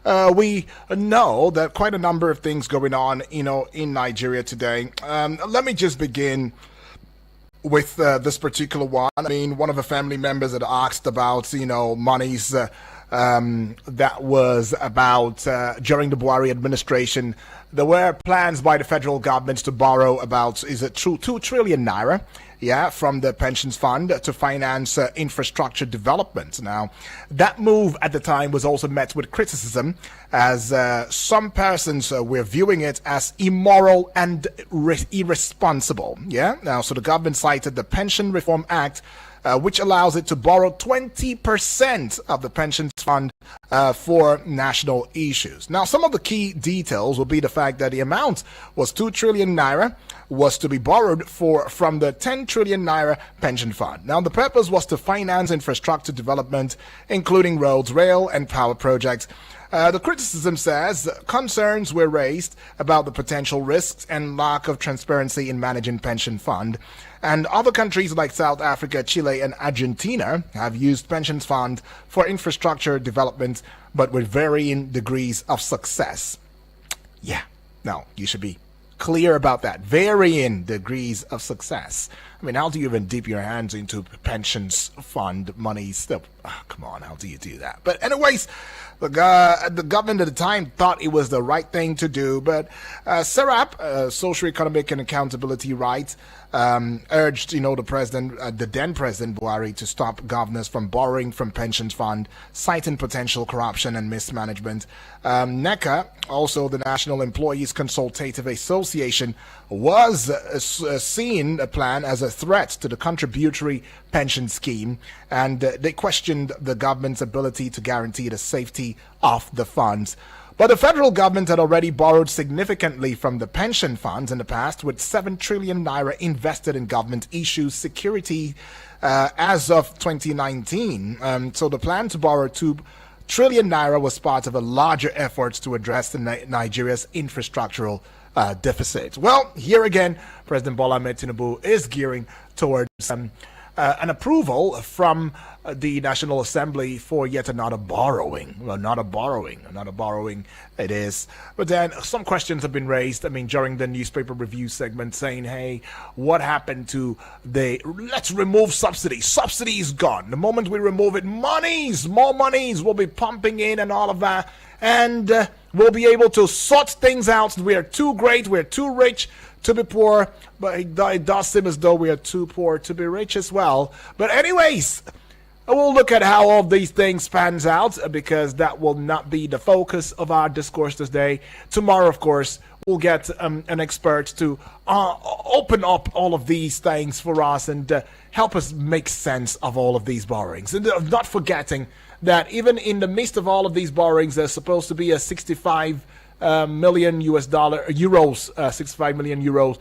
we know that quite a number of things going on, in Nigeria today. Let me just begin with this particular one. I mean, one of the family members had asked about, monies that was about during the Buhari administration. There were plans by the federal government to borrow about, 2 trillion naira, from the pensions fund to finance infrastructure development. Now, that move at the time was also met with criticism, as some persons were viewing it as immoral and irresponsible. Now, so the government cited the Pension Reform Act, which allows it to borrow 20% of the pensions fund for national issues. Now, some of the key details will be the fact that the amount was 2 trillion naira, was to be borrowed from the 10 trillion naira pension fund. Now, the purpose was to finance infrastructure development, including roads, rail, and power projects. The criticism says concerns were raised about the potential risks and lack of transparency in managing pension fund. And other countries like South Africa, Chile, and Argentina have used pensions fund for infrastructure development, but with varying degrees of success. Now, you should be clear about that. Varying degrees of success. I mean, how do you even dip your hands into pensions fund money? Still, come on, how do you do that? But anyways, the government at the time thought it was the right thing to do, but SERAP, Social Economic and Accountability Rights, urged, the then President Buhari to stop governors from borrowing from pensions fund, citing potential corruption and mismanagement. NECA, also the National Employees Consultative Association, was seeing a plan as a threat to the contributory pension scheme, and they questioned the government's ability to guarantee the safety of the funds. But the federal government had already borrowed significantly from the pension funds in the past, with 7 trillion naira invested in government-issued security as of 2019. So the plan to borrow 2 trillion naira was part of a larger effort to address Nigeria's infrastructural deficit. Well, here again, President Bola Ahmed Tinubu is gearing towards an approval from the National Assembly for yet another borrowing. Well, another borrowing it is. But then some questions have been raised, during the newspaper review segment, saying, hey, what happened to let's remove subsidy. Subsidy is gone. The moment we remove it, more monies will be pumping in and all of that. And we'll be able to sort things out. We are too great, we're too rich to be poor, but it does seem as though we are too poor to be rich as well. But anyways, we'll look at how all these things pans out, because that will not be the focus of our discourse today. Tomorrow, of course, we'll get an expert to open up all of these things for us and help us make sense of all of these borrowings. And not forgetting that even in the midst of all of these borrowings, there's supposed to be a 65 million euros 65 million euros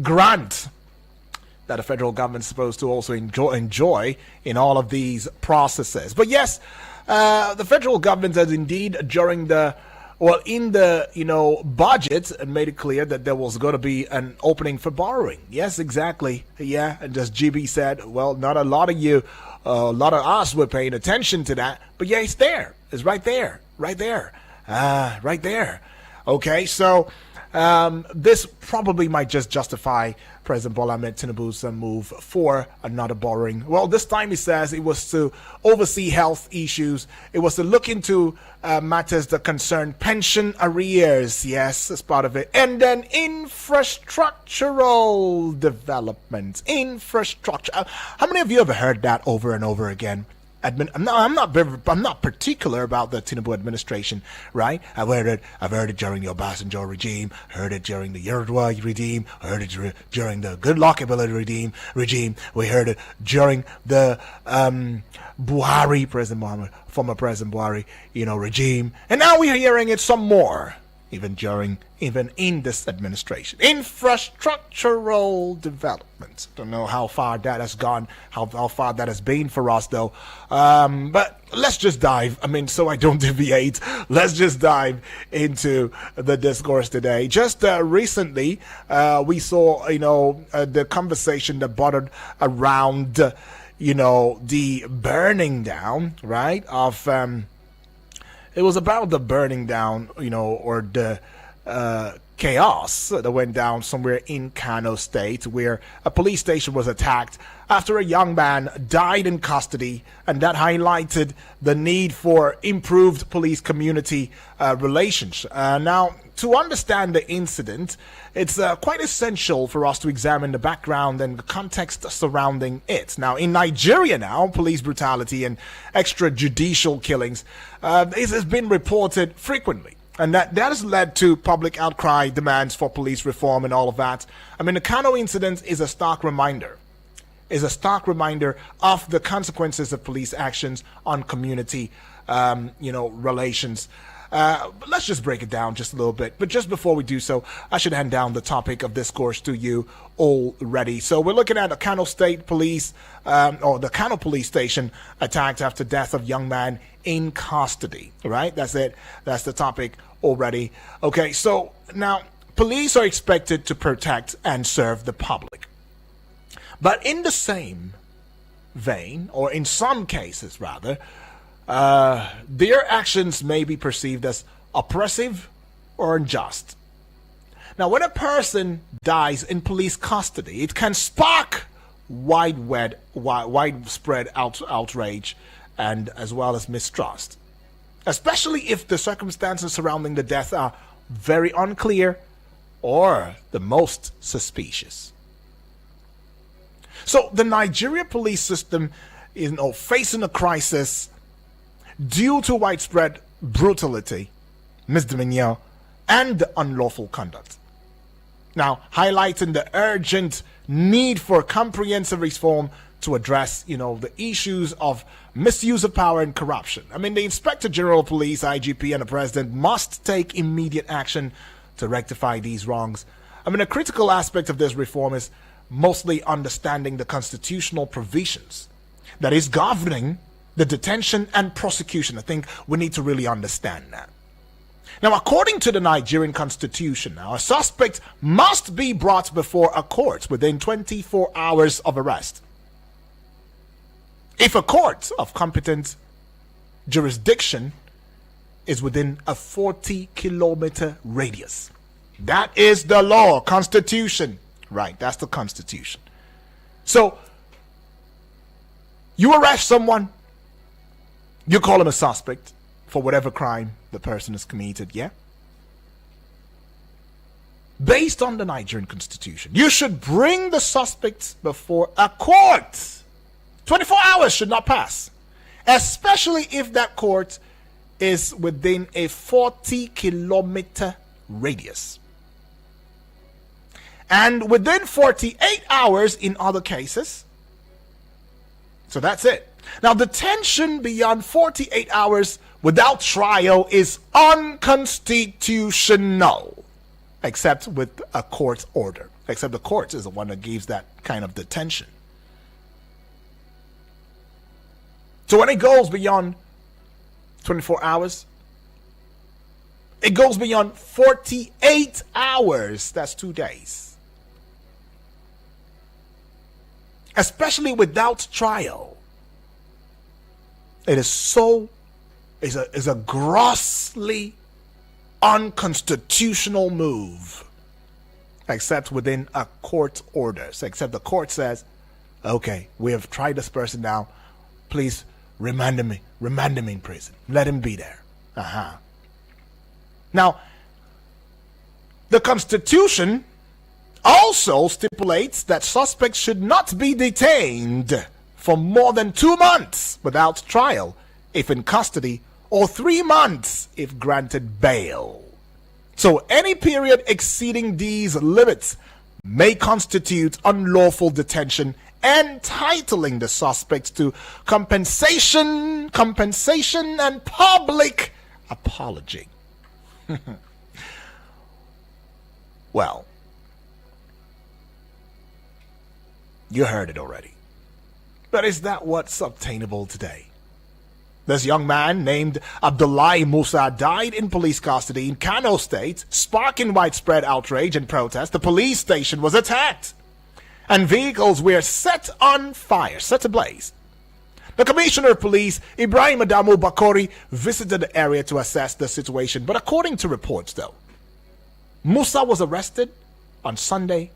grant that the federal government is supposed to also enjoy in all of these processes. But yes, the federal government has indeed in the budget made it clear that there was going to be an opening for borrowing. Yes, exactly. Yeah, and as GB said, well, not a lot of you, a lot of us were paying attention to that, but yeah, it's there. It's right there. Right there. Okay, so this probably might just justify President Bola Ahmed Tinubu's move for another borrowing. Well, this time he says it was to oversee health issues. It was to look into matters that concern pension arrears. Yes, as part of it. And then infrastructural development. Infrastructure. How many of you have heard that over and over again? I'm not particular about the Tinubu administration, right? I've heard it during the Obasanjo regime, heard it during the Yar'Adua regime, heard it during the Goodluck regime. We heard it during the Buhari, former President Buhari, regime, and now we are hearing it some more. Even in this administration. Infrastructural development. Don't know how far that has gone, how far that has been for us though. But let's just dive, so I don't deviate, let's just dive into the discourse today. Just recently, we saw, the conversation that bordered around, the burning down, right, of It was about the burning down, or the chaos that went down somewhere in Kano State, where a police station was attacked after a young man died in custody, and that highlighted the need for improved police community relations. Now, to understand the incident, it's quite essential for us to examine the background and the context surrounding it. Now, in Nigeria now, police brutality and extrajudicial killings, this has been reported frequently. And that has led to public outcry, demands for police reform and all of that. I mean, the Kano incident is a stark reminder of the consequences of police actions on community, relations. Let's just break it down just a little bit. But just before we do so, I should hand down the topic of discourse to you already. So we're looking at the Kano State Police, or the Kano Police Station attacked after death of young man in custody. Right? That's it. That's the topic already. Okay, so now police are expected to protect and serve the public. But in the same vein, or in some cases rather, their actions may be perceived as oppressive or unjust. Now, when a person dies in police custody, it can spark widespread outrage and as well as mistrust, especially if the circumstances surrounding the death are very unclear or the most suspicious. So the Nigeria police system is facing a crisis due to widespread brutality, misdemeanor, and unlawful conduct. Now, highlighting the urgent need for comprehensive reform to address, the issues of misuse of power and corruption. I mean, the Inspector General of Police, IGP, and the President must take immediate action to rectify these wrongs. I mean, a critical aspect of this reform is mostly understanding the constitutional provisions that is governing the detention and prosecution. I think we need to really understand that. Now, according to the Nigerian constitution, now a suspect must be brought before a court within 24 hours of arrest. If a court of competent jurisdiction is within a 40-kilometer radius. That is the law, constitution. Right, that's the constitution. So, you arrest someone, you call him a suspect for whatever crime the person has committed, yeah? Based on the Nigerian constitution, you should bring the suspect before a court. 24 hours should not pass, especially if that court is within a 40-kilometer radius. And within 48 hours in other cases. So that's it. Now, detention beyond 48 hours without trial is unconstitutional, except with a court order. Except the court is the one that gives that kind of detention. So when it goes beyond 24 hours, it goes beyond 48 hours. That's 2 days. Especially without trial. It is a grossly unconstitutional move. Except within a court order. So except the court says, okay, we have tried this person now. Please remand him in prison. Let him be there. Now, the Constitution also stipulates that suspects should not be detained for more than 2 months without trial if in custody, or 3 months if granted bail. So any period exceeding these limits may constitute unlawful detention, entitling the suspects to compensation and public apology. Well, you heard it already. But is that what's obtainable today? This young man named Abdullahi Musa died in police custody in Kano State, sparking widespread outrage and protest. The police station was attacked, and vehicles were set on fire, set ablaze. The Commissioner of Police, Ibrahim Adamu Bakori, visited the area to assess the situation. But according to reports, though, Musa was arrested on Sunday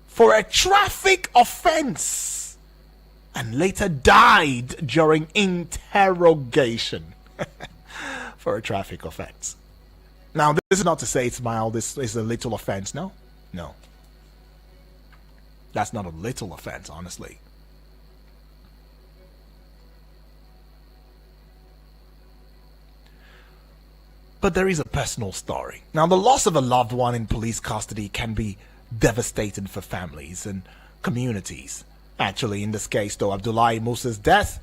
for a traffic offense and later died during interrogation for a traffic offense. Now, this is not to say it's mild, this is a little offense. No. That's not a little offense, honestly. But there is a personal story. Now, the loss of a loved one in police custody can be devastating for families and communities. Actually, in this case, though, Abdullahi Musa's death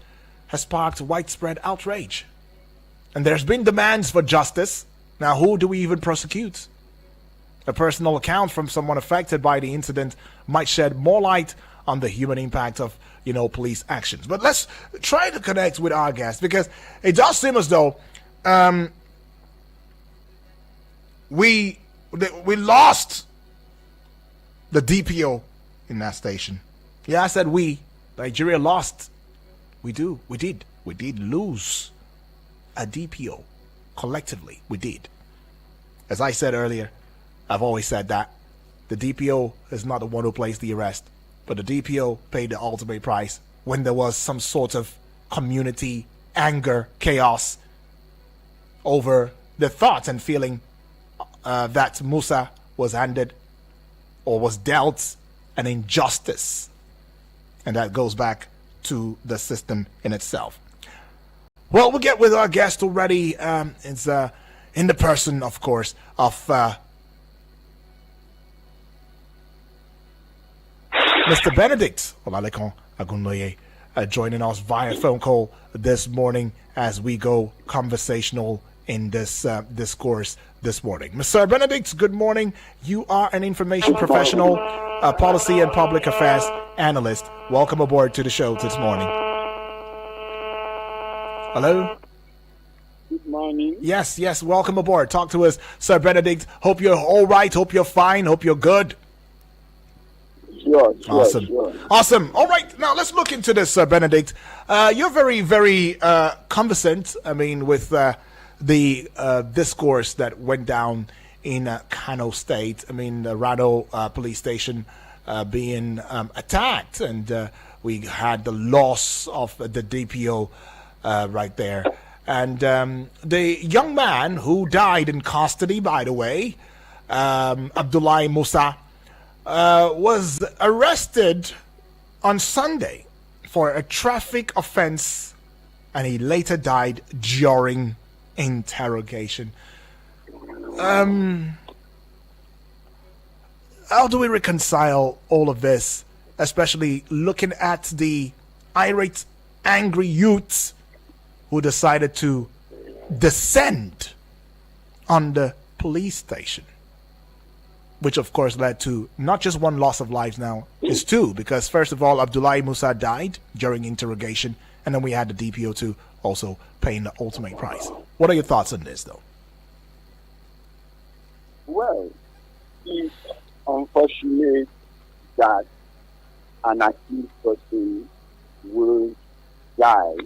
has sparked widespread outrage. And there's been demands for justice. Now, who do we even prosecute? A personal account from someone affected by the incident might shed more light on the human impact of, police actions. But let's try to connect with our guest, because it does seem as though we lost the DPO in that station. Yeah, I said we. Nigeria lost. We did lose a DPO. Collectively, we did. As I said earlier, I've always said that the DPO is not the one who placed the arrest, but the DPO paid the ultimate price when there was some sort of community anger, chaos over the thought and feeling that Musa was handed or was dealt an injustice. And that goes back to the system in itself. Well, we'll get with our guest already. It's in the person, of course, of Mr. Benedict Olalekon Agunloye, joining us via phone call this morning as we go conversational in this discourse this morning. Mr. Benedict, good morning. You are an information professional, policy and public affairs analyst. Welcome aboard to the show this morning. Hello? Good morning. Yes, welcome aboard. Talk to us, Sir Benedict. Hope you're all right. Hope you're fine. Hope you're good. Sure. Awesome. All right, now let's look into this, Sir Benedict. You're very, very conversant, with the discourse that went down in Kano State. The Rado police station being attacked, and we had the loss of the DPO right there. And the young man who died in custody, by the way, Abdullahi Musa, was arrested on Sunday for a traffic offense, and he later died during interrogation. How do we reconcile all of this, especially looking at the irate, angry youths who decided to descend on the police station, which of course led to not just one loss of lives, now it's two, because first of all, Abdullahi Musa died during interrogation, and then we had the DPO2 also paying the ultimate price. What are your thoughts on this, though? Well, it's unfortunate that an accused person will die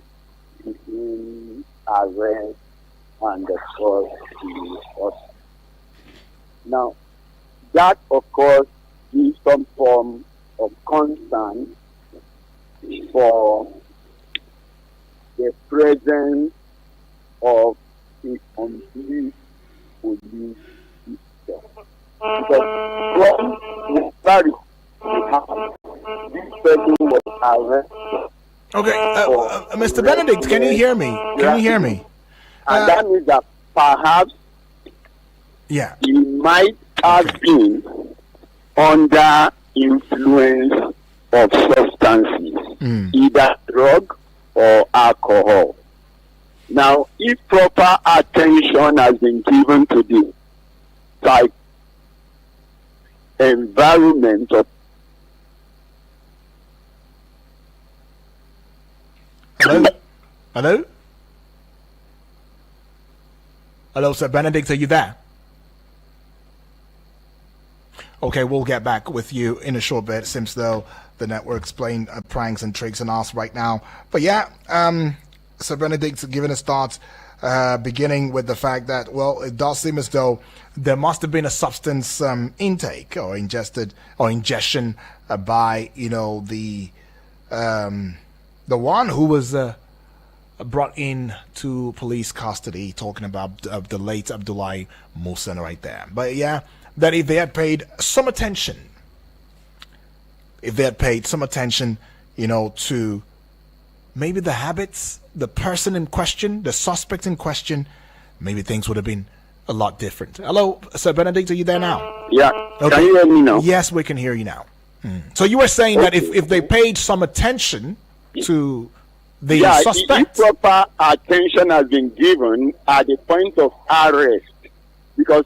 between arrest and the court to hospital. Now, that of course is some form of concern for the presence of a complete police system. Because from the start, this person was arrested. Okay, Mr. Benedict, can you hear me? And that means that perhaps he might have been under influence of substances, either drug or alcohol. Now, if proper attention has been given to the environment of Hello, Sir Benedict, are you there? Okay, we'll get back with you in a short bit. Seems though the network's playing pranks and tricks on us right now. But yeah, Sir Benedict's giving his thoughts, beginning with the fact that, well, it does seem as though there must have been a substance intake or ingestion by, the one who was brought in to police custody, talking about the late Abdullahi Musa right there. But yeah, that if they had paid some attention, to maybe the habits, the person in question, the suspect in question, maybe things would have been a lot different. Hello, Sir Benedict, are you there now? Yeah. Okay. Can you hear me now? Yes, we can hear you now. So you were saying that if they paid some attention to the suspect, if proper attention has been given at the point of arrest, because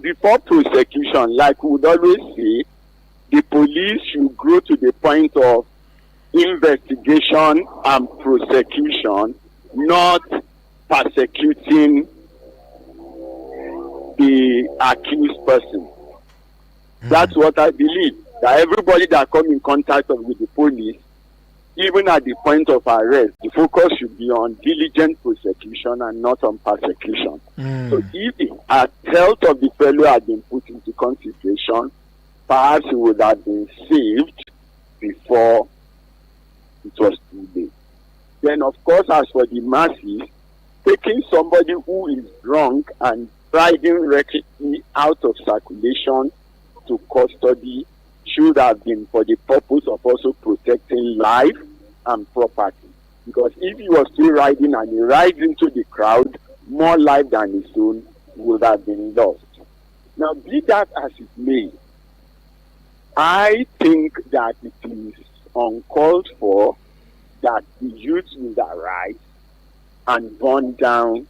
before prosecution, like we would always say, the police should grow to the point of investigation and prosecution, not persecuting the accused person. That's what I believe. That everybody that come in contact with the police, even at the point of arrest, the focus should be on diligent prosecution and not on persecution. So if the health of the fellow had been put into consideration, perhaps he would have been saved before it was too late. Then, of course, as for the masses, taking somebody who is drunk and driving recklessly out of circulation to custody should have been for the purpose of also protecting life and property. Because if he was still riding and he rides into the crowd, more life than his own would have been lost. Now, be that as it may, I think that it is uncalled for that the youth will arise and burn down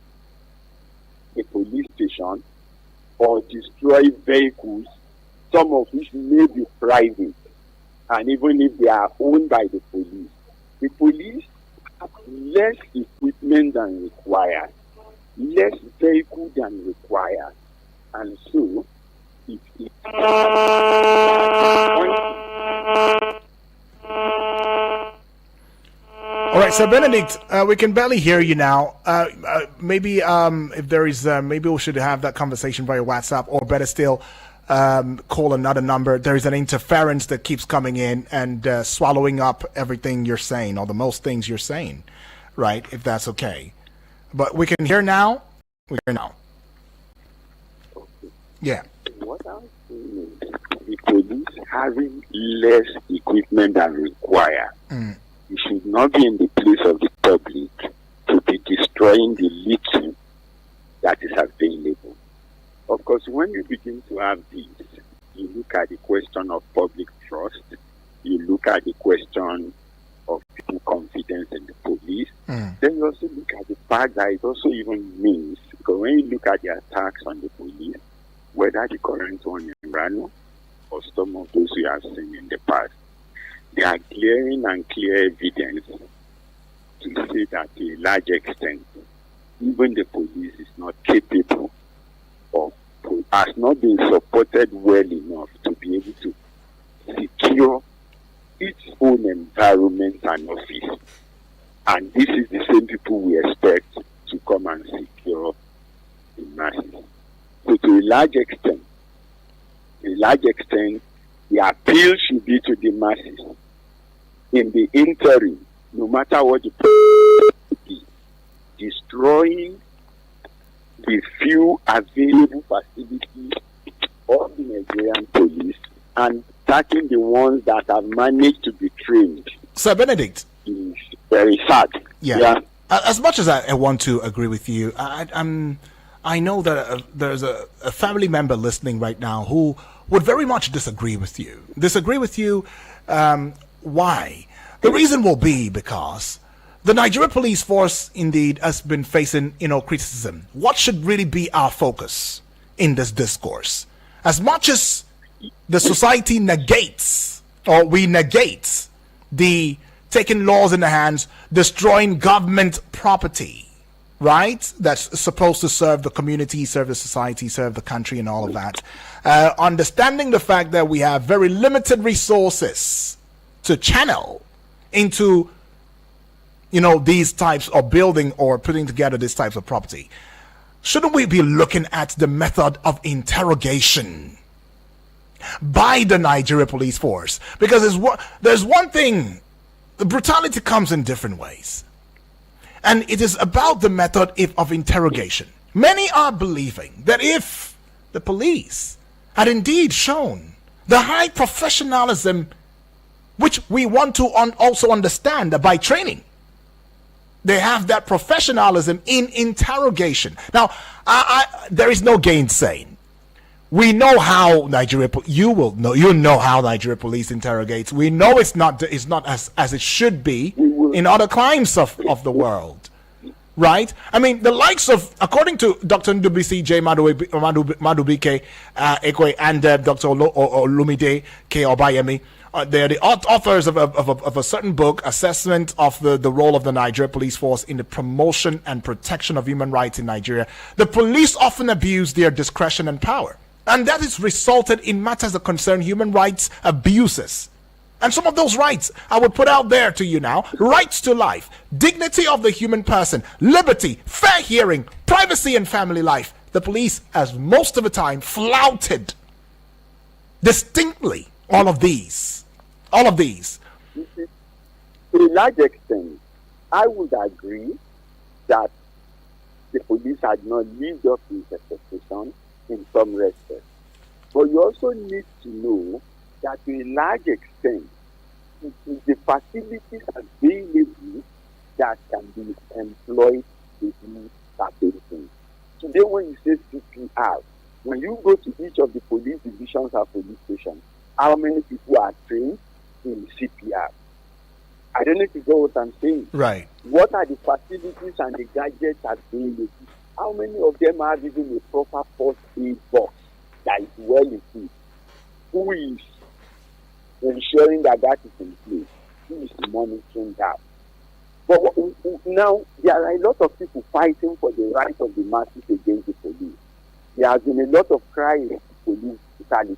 a police station or destroy vehicles, some of which may be private, and even if they are owned by the police have less equipment than required, less vehicle than required, and so it is. All right, so Benedict, we can barely hear you now. Maybe if there is, maybe we should have that conversation via WhatsApp, or better still, call another number. There is an interference that keeps coming in and swallowing up everything you're saying, or the most things you're saying, right? If that's okay. But we can hear now. We hear now. Yeah. What I'm saying is the police having less equipment than required. You should not be in the place of the public to be destroying the little that is available. Of course, when you begin to have this, you look at the question of public trust, you look at the question of people's confidence in the police, then you also look at the fact that it also even means, because when you look at the attacks on the police, whether the current one in Rano or some of those we have seen in the past, there are glaring and clear evidence to say that to a large extent, even the police is not capable of, has not been supported well enough to be able to secure its own environment and office. And this is the same people we expect to come and secure the masses. So to a large extent, the appeal should be to the masses. In the interim, no matter what the be, destroying the few available facilities of the Nigerian police and attacking the ones that have managed to be trained. Sir Benedict, is very sad. Yeah. As much as I want to agree with you, I know that there's a family member listening right now who would very much disagree with you. Why? The reason will be because the Nigerian police force indeed has been facing, criticism. What should really be our focus in this discourse? As much as the society negates, or we negate, the taking laws in the hands, destroying government property, right? That's supposed to serve the community, serve the society, serve the country, and all of that. Understanding the fact that we have very limited resources to channel into, these types of building or putting together these types of property. Shouldn't we be looking at the method of interrogation by the Nigeria police force? Because there's one thing, the brutality comes in different ways. And it is about the method of interrogation. Many are believing that if the police had indeed shown the high professionalism which we want to also understand by training, they have that professionalism in interrogation. Now, there is no gainsaying. We know how Nigeria. You know how Nigeria police interrogates. We know it's not as it should be in other climes of the world, right? I mean, the likes of, according to Dr. Ndubisi J. Madubike Ekwe and Dr. Olumide K. Obayemi. They're the authors of a certain book, Assessment of the Role of the Nigeria Police Force in the Promotion and Protection of Human Rights in Nigeria. The police often abuse their discretion and power, and that has resulted in matters that concern human rights abuses. And some of those rights I would put out there to you now: rights to life, dignity of the human person, liberty, fair hearing, privacy and family life. The police has most of the time flouted distinctly all of these. To a large extent, I would agree that the police had not lived up to its expectation in some respects. But you also need to know that to a large extent, it is the facilities available that can be employed to do certain things. Today, when you say CPR, when you go to each of the police divisions or police stations, how many people are trained in CPR? I don't know if you know what I'm saying. Right. What are the facilities and the gadgets available? How many of them have even a proper first aid box that is well equipped? Who is ensuring that is in place? Who is monitoring that? But now there are a lot of people fighting for the rights of the masses against the police. There has been a lot of crying for police brutality.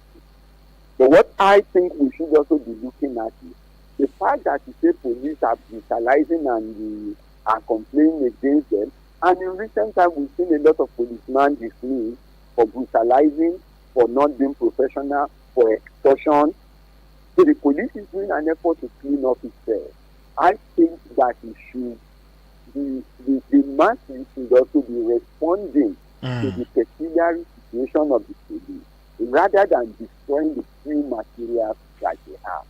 But what I think we should also be looking at is the fact that you say police are brutalizing and we are complaining against them. And in recent times, we've seen a lot of policemen dismissed for brutalizing, for not being professional, for extortion. So the police is doing an effort to clean up itself. I think that it should the masses should also be responding to the peculiar situation of the police, rather than destroying the free materials that they have.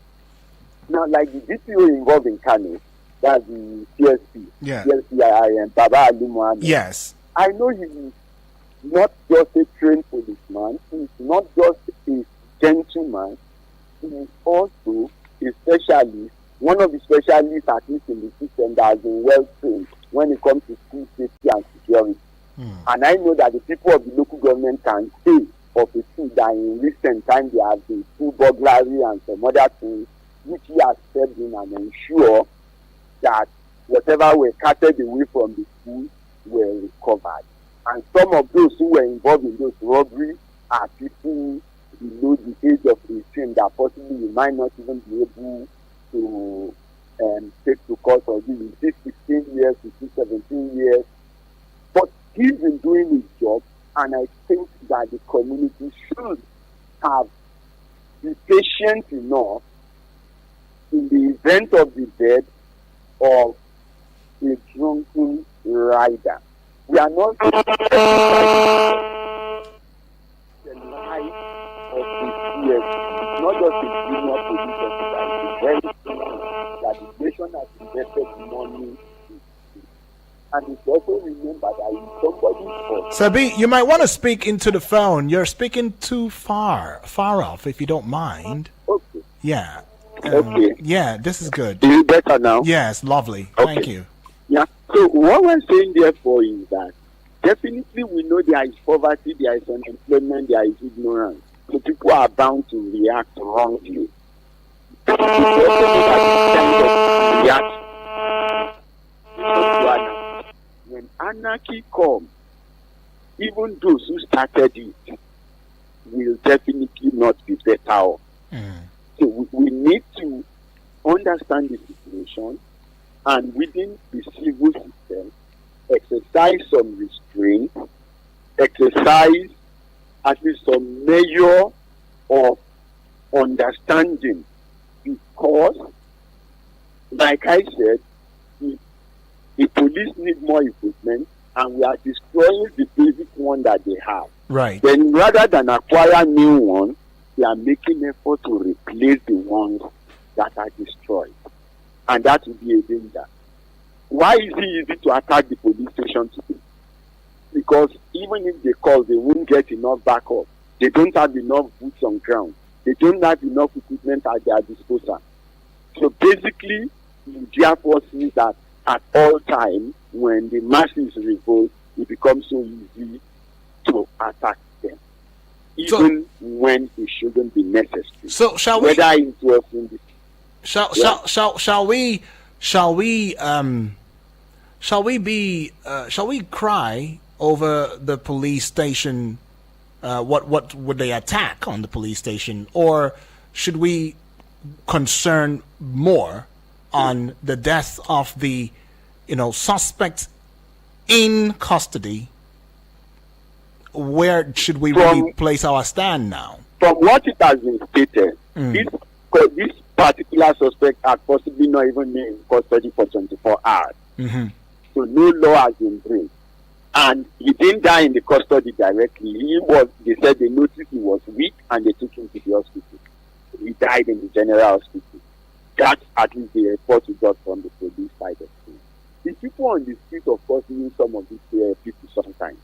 Now, like the DPO involved in Kano, that's the CSP, CSPI, and Baba Ali Mohammed. Yes. I know he is not just a trained policeman, he is not just a gentleman, he is also a specialist, one of the specialists, at least in the system, that has been well trained when it comes to school safety and security. And I know that the people of the local government can say of a truth that in recent times there have been school burglary and some other things which he has stepped in and ensure that whatever were carted away from the school were recovered. And some of those who were involved in those robberies are people below the age of 18 that possibly you might not even be able to take to court or do 16 years, 17 years. But he's been doing his job, and I think that the community should be patient enough in the event of the death of a drunken rider. We are not the life of the CSP, not just a junior police officer. It's very important that the nation has invested money. And it's also remember that if somebody... Sabi, you might want to speak into the phone. You're speaking too far off, if you don't mind. Okay. Yeah. Okay. Yeah, this is good. Is it better now? Yes, lovely. Okay. Thank you. Yeah. So what we're saying therefore is that definitely we know there is poverty, there is unemployment, there is ignorance. So people are bound to react wrongly. People also know that it's kind of react when anarchy comes, even those who started it will definitely not be better off. So we need to understand the situation, and within the civil system, exercise some restraint, exercise at least some measure of understanding, because, like I said, the police need more equipment, and we are destroying the basic one that they have. Right. Then rather than acquire new ones, they are making effort to replace the ones that are destroyed. And that will be a danger. Why is it easy to attack the police station today? Because even if they call, they won't get enough backup. They don't have enough boots on ground. They don't have enough equipment at their disposal. So basically, you therefore see that at all times, when the masses revolt, it becomes so easy to attack them, even when it shouldn't be necessary. So shall we? Shall we cry over the police station? What would they attack on the police station, or should we concern more on the death of the suspect in custody? Where should we really place our stand now? From what it has been stated, this particular suspect had possibly not even been in custody for 24 hours. So no law has been breached. And he didn't die in the custody directly. They said they noticed he was weak and they took him to the hospital. He died in the general hospital. That's at least the report we got from the police side of things. The people on the street, of course, knew some of these people sometimes.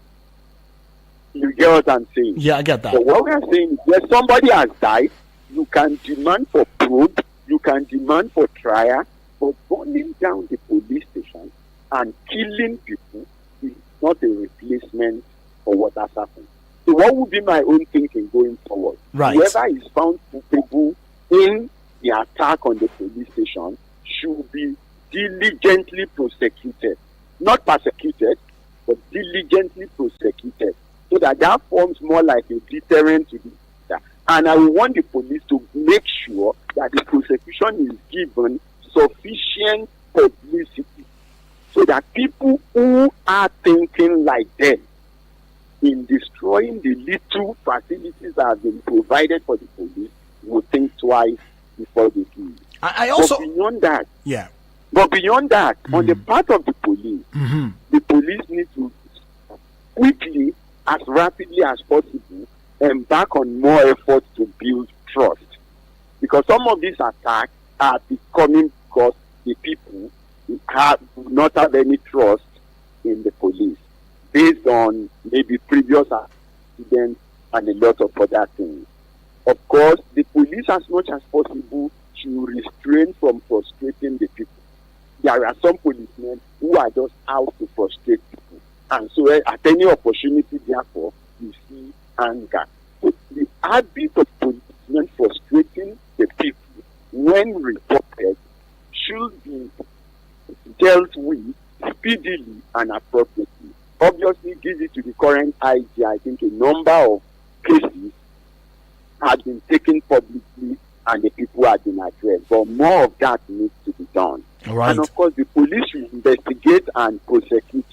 You get what I'm saying? Yeah, I get that. So what we are saying is, yes, somebody has died. You can demand for probe. You can demand for trial. But burning down the police station and killing people is not a replacement for what has happened. So what would be my own thinking going forward? Right. Whoever is found culpable in the attack on the police station should be diligently prosecuted. Not persecuted, but diligently prosecuted. So that forms more like a deterrent to the. And I want the police to make sure that the prosecution is given sufficient publicity so that people who are thinking like them in destroying the little facilities that have been provided for the police will think twice before they do it. I also. But beyond that, on the part of the police, the police need to quickly, as rapidly as possible, embark on more efforts to build trust. Because some of these attacks are becoming because the people do not have any trust in the police, based on maybe previous accidents and a lot of other things. Of course, the police, as much as possible, should restrain from frustrating the people. There are some policemen who are just out to frustrate people. And so at any opportunity, therefore, you see anger. So the habit of policemen frustrating the people, when reported, should be dealt with speedily and appropriately. Obviously, give it to the current IG. I think a number of cases have been taken publicly and the people have been addressed. But more of that needs to be done. Right. And of course, the police should investigate and prosecute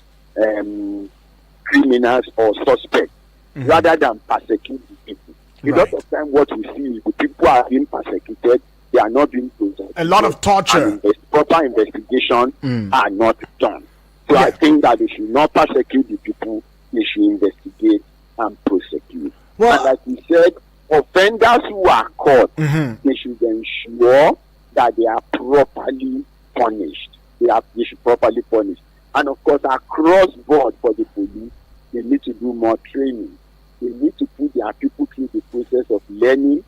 criminals or suspects rather than persecute the people. A lot of time what we see is the people are being persecuted, they are not being prosecuted. A lot of torture. And proper investigation are not done. So I think that they should not persecute the people, they should investigate and prosecute. Well, and like we said, offenders who are caught, they should ensure that they are properly punished. They should properly punish. And of course, across board for the police, they need to do more training. They need to put their people through the process of learning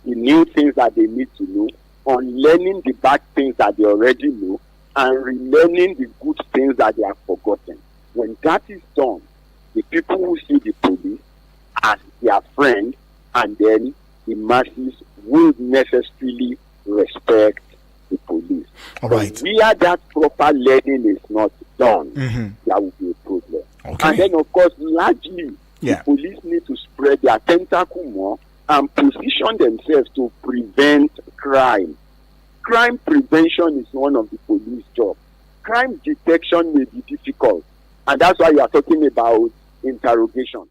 the new things that they need to know, on learning the bad things that they already know, and relearning the good things that they have forgotten. When that is done, the people will see the police as their friend, and then the masses will necessarily respect the police. All right. Where that proper learning is not done, there will be Okay. And then, of course, largely, Yeah. the police need to spread their tentacle more and position themselves to prevent crime. Crime prevention is one of the police jobs. Crime detection may be difficult, and that's why you are talking about interrogation.